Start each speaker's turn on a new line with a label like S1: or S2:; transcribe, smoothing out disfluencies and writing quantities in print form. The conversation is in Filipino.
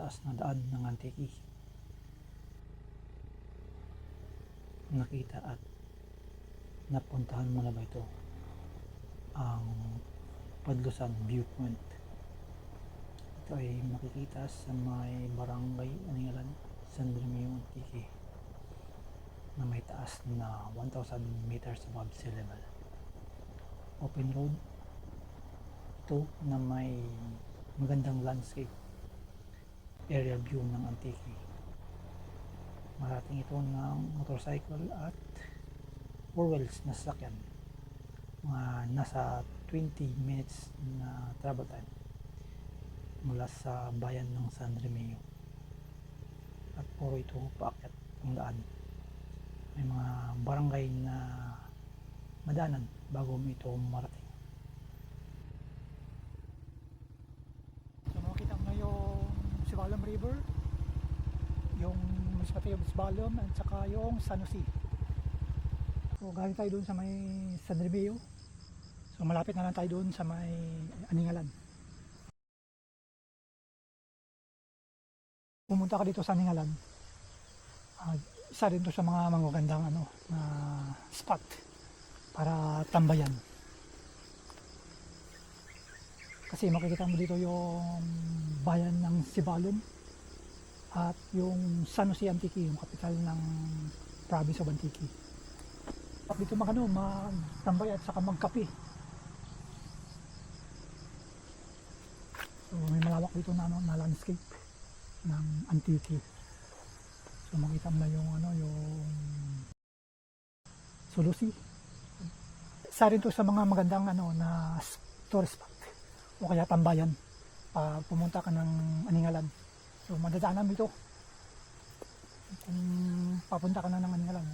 S1: mataas na daan ng Antique. Nakita at napuntahan mo na ba ito, ang Padlusan Viewpoint? Ito ay makikita sa may barangay Aningalan, San Remigio, Antique, na may taas na 1,000 meters above sea level. Open road ito na may magandang landscape, aerial view ng Antique. Marating ito ng motorcycle at 4 wheels na sasakyan. Mga nasa 20 minutes na travel time mula sa bayan ng San Remigio. At puro ito paakyat ang daan. May mga barangay na madaanan bago mo ito marating. So makikita mo yung Sibalom River, yung Municipality of Sibalom, at saka yung San Jose. So galing tayo doon sa may San Remigio. So malapit na lang tayo doon sa may Aningalan. Pumunta ka dito sa Aningalan, isa rin to sa mga magagandang na spot para tambayan. Kasi makikita mo dito yung bayan ng Sibalom at yung San Jose Antique, yung kapital ng province of Antique. Dito magtambay at saka magkape. So may malawak dito na landscape ng Antique. So makita mo na yung Sulusi. Isa rin to sa mga magandang na tourist spot o kaya tambayan pag pumunta ka ng Aningalan. So madadaanan mo ito kung papunta ka na ng Aningalan.